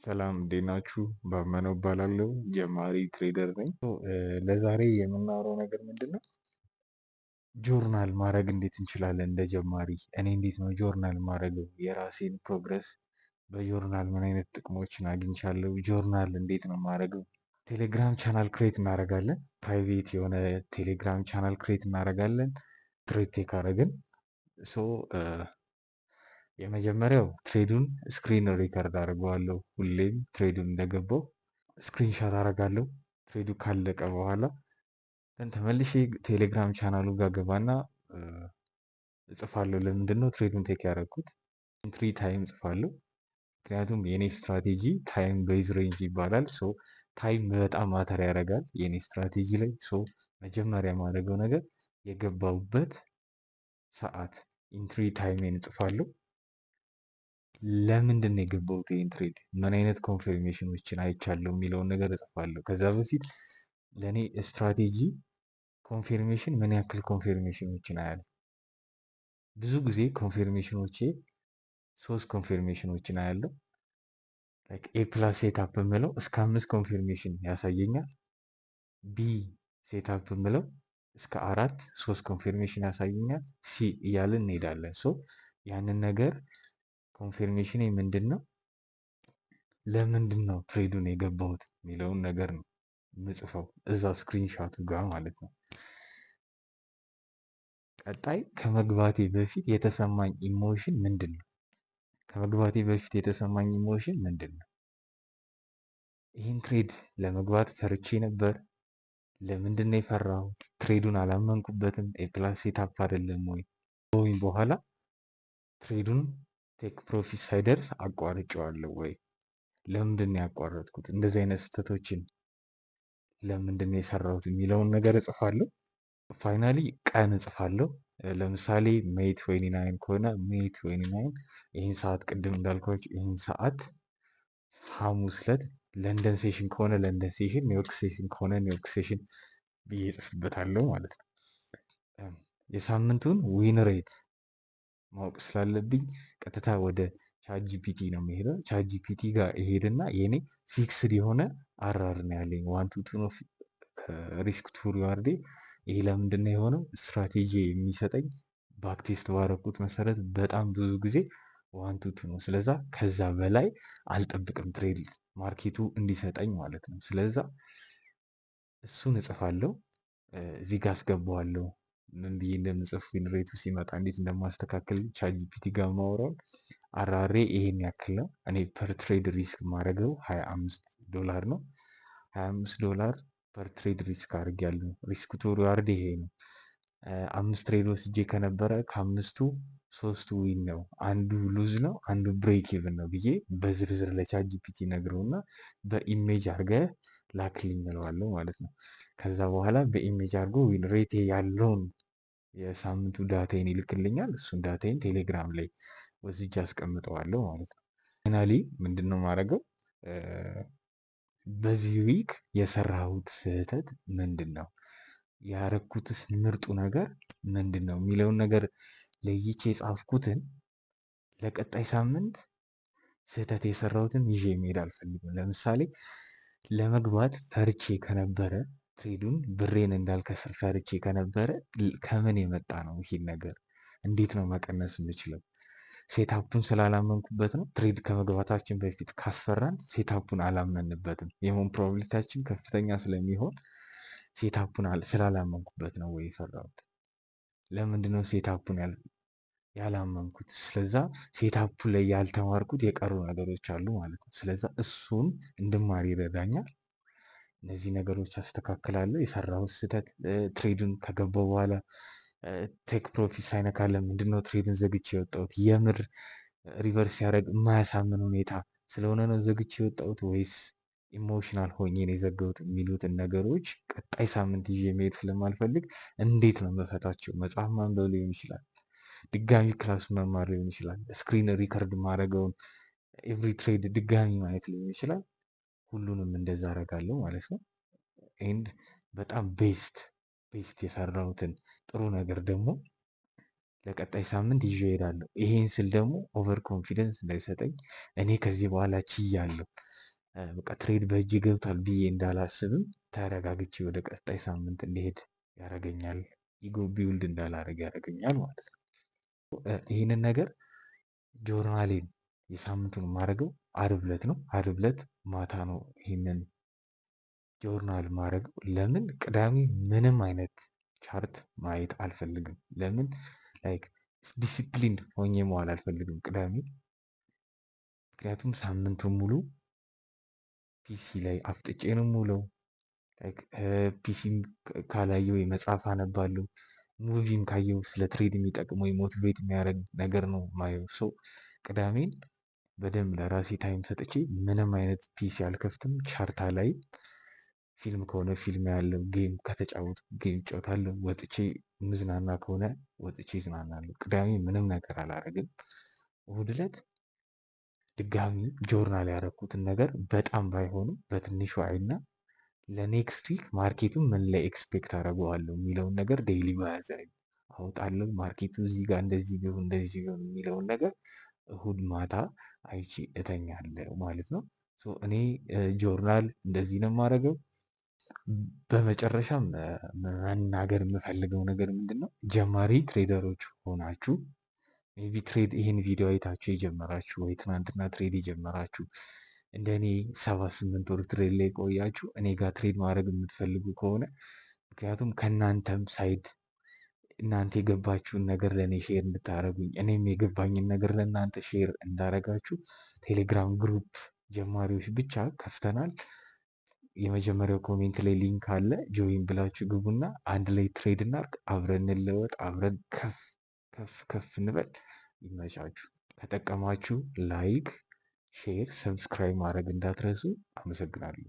ሰላም እንዴት ናችሁ? ባመነው እባላለሁ ጀማሪ ትሬደር ነኝ። ለዛሬ የምናወራው ነገር ምንድን ነው? ጆርናል ማድረግ እንዴት እንችላለን እንደ ጀማሪ። እኔ እንዴት ነው ጆርናል ማድረገው? የራሴን ፕሮግረስ በጆርናል ምን አይነት ጥቅሞችን አግኝቻለሁ? ጆርናል እንዴት ነው ማድረገው? ቴሌግራም ቻናል ክሬት እናደርጋለን። ፕራይቬት የሆነ ቴሌግራም ቻናል ክሬት እናደርጋለን። ትሬድ ቴክ አደረግን። ሶ የመጀመሪያው ትሬዱን ስክሪን ሪከርድ አድርገዋለሁ። ሁሌም ትሬዱን እንደገባው ስክሪንሻት አደርጋለሁ። ትሬዱ ካለቀ በኋላ ግን ተመልሼ ቴሌግራም ቻናሉ ጋር ገባና እጽፋለሁ። ለምንድን ነው ትሬዱን ቴክ ያደረኩት? ኢንትሪ ታይም እጽፋለሁ። ምክንያቱም የኔ ስትራቴጂ ታይም ቤዝ ሬንጅ ይባላል። ሶ ታይም በጣም ማተር ያደርጋል የኔ ስትራቴጂ ላይ። ሶ መጀመሪያ የማደርገው ነገር የገባሁበት ሰዓት ኢንትሪ ታይሜን እጽፋለሁ። ለምንድን ነው የገባሁት ይህን ትሬድ? ምን አይነት ኮንፊርሜሽኖችን አይቻለሁ የሚለውን ነገር እጽፋለሁ። ከዛ በፊት ለእኔ ስትራቴጂ ኮንፊርሜሽን ምን ያክል ኮንፊርሜሽኖችን አያለሁ? ብዙ ጊዜ ኮንፊርሜሽኖቼ 3 ኮንፊርሜሽኖችን አያለሁ። ኤ ፕላስ ሴታፕ የምለው እስከ 5 ኮንፊርሜሽን ያሳየኛል። ቢ ሴታፕ የምለው እስከ 3 ኮንፊርሜሽን ያሳየኛል። ሲ እያልን እንሄዳለን። ሶ ያንን ነገር ኮንፊርሜሽን ምንድን ነው፣ ለምንድን ነው ትሬዱን የገባሁት የሚለውን ነገር ነው የምጽፈው እዛ ስክሪንሻቱ ጋር ማለት ነው። ቀጣይ ከመግባቴ በፊት የተሰማኝ ኢሞሽን ምንድን ነው? ከመግባቴ በፊት የተሰማኝ ኢሞሽን ምንድን ነው? ይህን ትሬድ ለመግባት ፈርቼ ነበር። ለምንድን ነው የፈራው? ትሬዱን አላመንኩበትም። ኤፕላስ ሴታፕ አይደለም ወይ? ወይም በኋላ ትሬዱን ቴክ ፕሮፊት ሳይደርስ አቋርጬዋለሁ ወይ? ለምንድን ነው ያቋረጥኩት? እንደዚህ አይነት ስህተቶችን ለምንድን ነው የሰራሁት የሚለውን ነገር እጽፋለሁ። ፋይናሊ ቀን እጽፋለሁ። ለምሳሌ ሜይ 29 ከሆነ ሜይ 29 ይህን ሰዓት ቅድም እንዳልኳቸው ይህን ሰዓት ሐሙስ ዕለት ለንደን ሴሽን ከሆነ ለንደን ሴሽን፣ ኒውዮርክ ሴሽን ከሆነ ኒውዮርክ ሴሽን ብዬ እጽፍበታለሁ ማለት ነው። የሳምንቱን ዊን ሬት ማወቅ ስላለብኝ ቀጥታ ወደ ቻትጂፒቲ ነው የሚሄደው። ቻትጂፒቲ ጋር ይሄድና የኔ ፊክስድ የሆነ አራር ነው ያለኝ ዋን ቱ ቱ ነው ሪስክ ቱ ሪዋርዴ። ይሄ ለምንድን ነው የሆነው? ስትራቴጂ የሚሰጠኝ ባክቴስት ባረኩት መሰረት በጣም ብዙ ጊዜ ዋን ቱ ቱ ነው። ስለዛ ከዛ በላይ አልጠብቅም ትሬድ ማርኬቱ እንዲሰጠኝ ማለት ነው። ስለዛ እሱን እጽፋለሁ፣ እዚህ ጋር አስገባዋለሁ። ምን ብዬ እንደምጽፍ ዊን ሬቱ ሲመጣ እንዴት እንደማስተካከል ቻትጂፒቲ ጋር ማውራው። አራሬ ይሄን ያክል ነው። እኔ ፐር ትሬድ ሪስክ ማድረገው $25 ነው። $25 ፐር ትሬድ ሪስክ አድርጌያለሁ። ሪስክ ቱ ሪዋርድ ይሄ ነው። 5 ትሬድ ወስጄ ከነበረ ከአምስቱ 3ቱ ዊን ነው፣ አንዱ ሉዝ ነው፣ አንዱ ብሬክ ኢቭን ነው ብዬ በዝርዝር ለቻትጂፒቲ ነግረውና በኢሜጅ አድርገህ ላክልኝ እለዋለሁ ማለት ነው። ከዛ በኋላ በኢሜጅ አድርጎ ዊን ሬት ያለውን የሳምንቱ ዳታይን ይልክልኛል። እሱን ዳታይን ቴሌግራም ላይ ወስጄ አስቀምጠዋለሁ ማለት ነው። ፋይናሊ ምንድን ነው የማደርገው? በዚህ ዊክ የሰራሁት ስህተት ምንድን ነው? ያረኩትስ ምርጡ ነገር ምንድን ነው የሚለውን ነገር ለይቼ የጻፍኩትን ለቀጣይ ሳምንት ስህተት የሰራሁትን ይዤ መሄድ አልፈልግም። ለምሳሌ ለመግባት ፈርቼ ከነበረ ትሬዱን ብሬን እንዳልከስር ፈርቼ ከነበረ ከምን የመጣ ነው? ይሄን ነገር እንዴት ነው መቀነስ የምችለው? ሴታፑን ስላላመንኩበት ነው። ትሬድ ከመግባታችን በፊት ካስፈራን ሴታፑን አላመንበትም። የመሆን ፕሮባቢሊቲያችን ከፍተኛ ስለሚሆን ሴታፑን ስላላመንኩበት ነው ወይ የፈራሁት? ለምንድነው ሴታፑን ያላመንኩት? ስለዛ ሴታፑ ላይ ያልተማርኩት የቀሩ ነገሮች አሉ ማለት ነው። ስለዛ እሱን እንድማር ይረዳኛል። እነዚህ ነገሮች አስተካክላለሁ። የሰራሁት ስህተት ትሬዱን ከገባው በኋላ ቴክ ፕሮፊት ሳይነካ ለምንድነው ትሬዱን ዘግቼ የወጣሁት? የምር ሪቨርስ ሲያደርግ የማያሳምን ሁኔታ ስለሆነ ነው ዘግቼ የወጣሁት ወይስ ኢሞሽናል ሆኜ ነው የዘጋሁት? የሚሉትን ነገሮች ቀጣይ ሳምንት ይዤ መሄድ ስለማልፈልግ እንዴት ነው መፈታቸው? መጽሐፍ ማንበብ ሊሆን ይችላል፣ ድጋሚ ክላስ መማር ሊሆን ይችላል፣ ስክሪን ሪከርድ ማድረገውን ኤቭሪ ትሬድ ድጋሚ ማየት ሊሆን ይችላል። ሁሉንም እንደዛ አደርጋለሁ ማለት ነው። ኤንድ በጣም ቤስት የሰራሁትን ጥሩ ነገር ደግሞ ለቀጣይ ሳምንት ይዤ እሄዳለሁ። ይሄን ስል ደግሞ ኦቨር ኮንፊደንስ እንዳይሰጠኝ እኔ ከዚህ በኋላ ችያለሁ በቃ ትሬድ በእጅ ገብቷል ብዬ እንዳላስብም ተረጋግቼ ወደ ቀጣይ ሳምንት እንዲሄድ ያደርገኛል። ኢጎ ቢውልድ እንዳላደርግ ያደርገኛል ማለት ነው። ይህንን ነገር ጆርናሌን የሳምንቱን የማደርገው አርብ ዕለት ነው። አርብ ዕለት ማታ ነው ይህንን ጆርናል ማድረገው። ለምን ቅዳሜ ምንም አይነት ቻርት ማየት አልፈልግም። ለምን ላይክ ዲሲፕሊን ሆኜ መዋል አልፈልግም ቅዳሜ። ምክንያቱም ሳምንቱን ሙሉ ፒሲ ላይ አፍጥጬ ነው የምውለው። ፒሲም ካላየው መጽሐፍ አነባለሁ። ሙቪም ካየው ስለ ትሬድ የሚጠቅመው ሞቲቬት የሚያደርግ ነገር ነው ማየው። ሰው ቅዳሜን በደንብ ለራሴ ታይም ሰጥቼ ምንም አይነት ፒሲ አልከፍትም፣ ቻርታ ላይ ፊልም ከሆነ ፊልም ያለው፣ ጌም ከተጫወቱ ጌም እጫወታለሁ፣ ወጥቼ ምዝናና ከሆነ ወጥቼ እዝናናለሁ። ቅዳሜ ምንም ነገር አላደርግም። እሁድ ዕለት ድጋሚ ጆርናል ያደረኩትን ነገር በጣም ባይሆንም በትንሹ አይና ለኔክስት ዊክ ማርኬቱን ምን ላይ ኤክስፔክት አደርገዋለሁ የሚለውን ነገር ዴይሊ በያዘ አውጣለሁ። ማርኬቱ እዚህ ጋር እንደዚህ ቢሆን እንደዚህ ቢሆን የሚለውን ነገር እሁድ ማታ አይቼ እተኛለሁ ማለት ነው። እኔ ጆርናል እንደዚህ ነው የማደርገው። በመጨረሻም መናገር የምፈልገው ነገር ምንድን ነው፣ ጀማሪ ትሬደሮች ሆናችሁ ሜይ ቢ ትሬድ ይህን ቪዲዮ አይታችሁ የጀመራችሁ ወይ ትናንትና ትሬድ የጀመራችሁ እንደ እኔ 7-8 ወር ትሬድ ላይ ቆያችሁ እኔ ጋር ትሬድ ማድረግ የምትፈልጉ ከሆነ ምክንያቱም ከእናንተም ሳይድ እናንተ የገባችሁን ነገር ለእኔ ሼር እንድታደረጉኝ እኔም የገባኝን ነገር ለእናንተ ሼር እንዳረጋችሁ ቴሌግራም ግሩፕ ጀማሪዎች ብቻ ከፍተናል። የመጀመሪያው ኮሜንት ላይ ሊንክ አለ። ጆይን ብላችሁ ግቡና አንድ ላይ ትሬድ እናድርግ፣ አብረን እንለወጥ፣ አብረን ከፍ ከፍ ከፍ እንበል። ይመቻችሁ። ከጠቀማችሁ ላይክ፣ ሼር፣ ሰብስክራይብ ማድረግ እንዳትረሱ። አመሰግናለሁ።